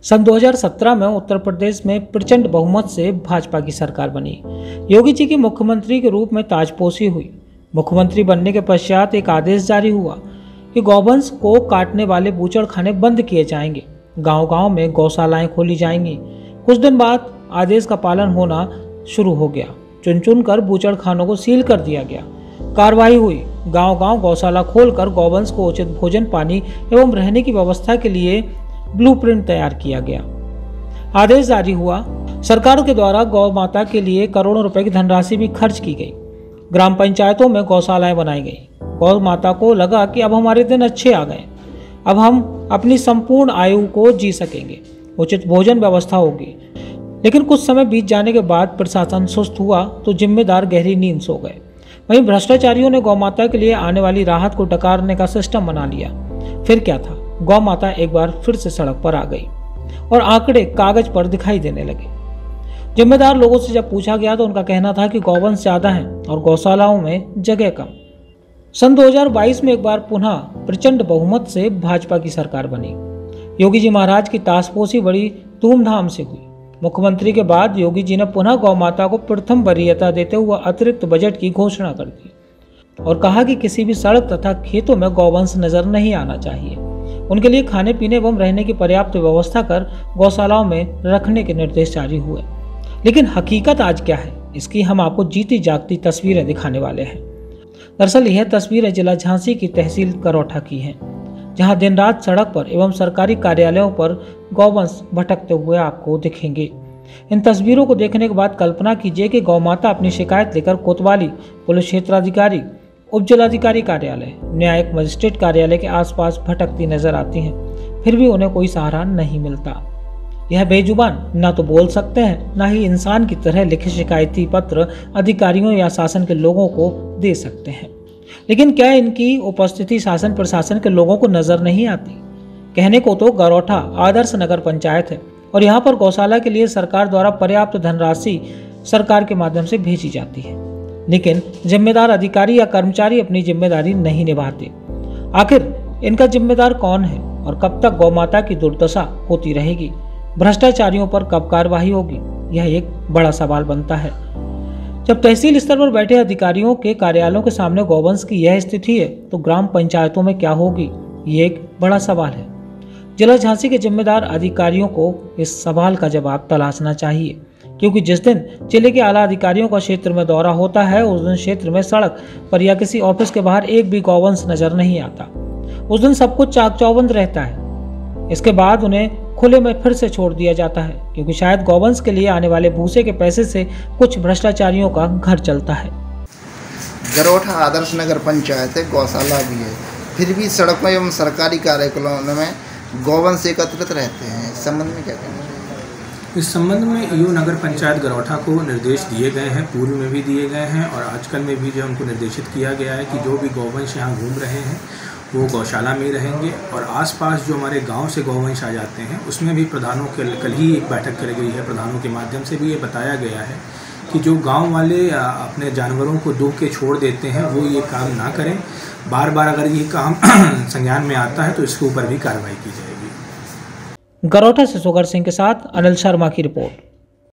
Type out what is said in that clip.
सन 2017 में उत्तर प्रदेश में प्रचंड बहुमत से भाजपा की सरकार बनी। योगी जी की मुख्यमंत्री के रूप में ताजपोशी हुई। मुख्यमंत्री बनने के पश्चात एक आदेश जारी हुआ कि गौवंश को काटने वाले बूचड़खाने बंद किए जाएंगे, गांव-गांव में गौशालाएं खोली जाएंगी। कुछ दिन बाद आदेश का पालन होना शुरू हो गया। चुन चुन कर बूचड़खानों को सील कर दिया गया। कार्रवाई हुई। गांव-गांव गौशाला खोलकर गौवंश को उचित भोजन, पानी एवं रहने की व्यवस्था के लिए ब्लूप्रिंट तैयार किया गया। आदेश जारी हुआ। सरकार के द्वारा गौ माता के लिए करोड़ों रुपए की धनराशि भी खर्च की गई। ग्राम पंचायतों में गौशालाएं बनाई गई। गौ माता को लगा कि अब हमारे दिन अच्छे आ गए, अब हम अपनी संपूर्ण आयु को जी सकेंगे, उचित भोजन व्यवस्था होगी। लेकिन कुछ समय बीत जाने के बाद प्रशासन सुस्त हुआ तो जिम्मेदार गहरी नींद सो गए। वहीं भ्रष्टाचारियों ने गौ माता के लिए आने वाली राहत को डकारने का सिस्टम बना लिया। फिर क्या था, गौ माता एक बार फिर से सड़क पर आ गई और आंकड़े कागज पर दिखाई देने लगे। जिम्मेदार लोगों से जब पूछा गया तो उनका कहना था कि गौवंश ज्यादा है और गौशालाओं में जगह कम। सन 2022 में एक बार पुनः प्रचंड बहुमत से भाजपा की सरकार बनी। योगी जी महाराज की ताजपोशी बड़ी धूमधाम से हुई। मुख्यमंत्री के बाद योगी जी ने पुनः गौ माता को प्रथम वरीयता देते हुए अतिरिक्त बजट की घोषणा कर दी और कहा कि किसी भी सड़क तथा खेतों में गौवंश नजर नहीं आना चाहिए। उनके लिए खाने पीने एवं रहने की पर्याप्त व्यवस्था कर गौशालाओं में रखने के निर्देश जारी हुए। लेकिन हकीकत आज क्या है, इसकी हम आपको जीती जागती तस्वीरें दिखाने वाले हैं। दरअसल यह तस्वीरें जिला झांसी की तहसील गरौठा की हैं, जहां दिन रात सड़क पर एवं सरकारी कार्यालयों पर गौवंश भटकते हुए आपको दिखेंगे। इन तस्वीरों को देखने के बाद कल्पना कीजिए कि गौ माता अपनी शिकायत लेकर कोतवाली, पुलिस क्षेत्राधिकारी, उप जिलाधिकारी कार्यालय, न्यायिक मजिस्ट्रेट कार्यालय के आसपास भटकती नजर आती हैं, फिर भी उन्हें कोई सहारा नहीं मिलता। यह बेजुबान ना तो बोल सकते हैं, ना ही इंसान की तरह लिखे शिकायती पत्र अधिकारियों या शासन के लोगों को दे सकते हैं। लेकिन क्या इनकी उपस्थिति शासन प्रशासन के लोगों को नजर नहीं आती? कहने को तो गरौठा आदर्श नगर पंचायत है और यहाँ पर गौशाला के लिए सरकार द्वारा पर्याप्त धनराशि सरकार के माध्यम से भेजी जाती है, लेकिन जिम्मेदार अधिकारी या कर्मचारी अपनी जिम्मेदारी नहीं निभाते। आखिर इनका जिम्मेदार कौन है और कब तक गौ माता की दुर्दशा होती रहेगी? भ्रष्टाचारियों पर कब कार्रवाई होगी? यह एक बड़ा सवाल बनता है। जब तहसील स्तर पर बैठे अधिकारियों के कार्यालयों के सामने गौवंश की यह स्थिति है तो ग्राम पंचायतों में क्या होगी? ये एक बड़ा सवाल है। जिला झांसी के जिम्मेदार अधिकारियों को इस सवाल का जवाब तलाशना चाहिए, क्योंकि जिस दिन जिले के आला अधिकारियों का क्षेत्र में दौरा होता है उस दिन क्षेत्र में सड़क पर या किसी ऑफिस के बाहर एक भी गौवंश नजर नहीं आता। उस दिन सब कुछ चाक चौबंद रहता है। इसके बाद उन्हें खुले में फिर से छोड़ दिया जाता है, क्योंकि शायद गौवंश के लिए आने वाले भूसे के पैसे से कुछ भ्रष्टाचारियों का घर चलता है। गरौठा आदर्श नगर पंचायत है, गौशाला भी है, फिर भी सड़कों एवं सरकारी कार्यक्रमों में गौवंश एकत्रित रहते हैं। इस संबंध में क्या कहना है? इस संबंध में ईओ नगर पंचायत गरौठा को निर्देश दिए गए हैं, पूर्व में भी दिए गए हैं और आजकल में भी जो हमको निर्देशित किया गया है कि जो भी गौवंश यहाँ घूम रहे हैं वो गौशाला में ही रहेंगे और आसपास जो हमारे गांव से गौवंश आ जाते हैं उसमें भी प्रधानों के कल ही एक बैठक करी गई है। प्रधानों के माध्यम से भी ये बताया गया है कि जो गांव वाले अपने जानवरों को दूह के छोड़ देते हैं वो ये काम ना करें। बार बार अगर ये काम संज्ञान में आता है तो इसके ऊपर भी कार्रवाई की जाएगी। गरौठा से सुगर सिंह के साथ अनिल शर्मा की रिपोर्ट।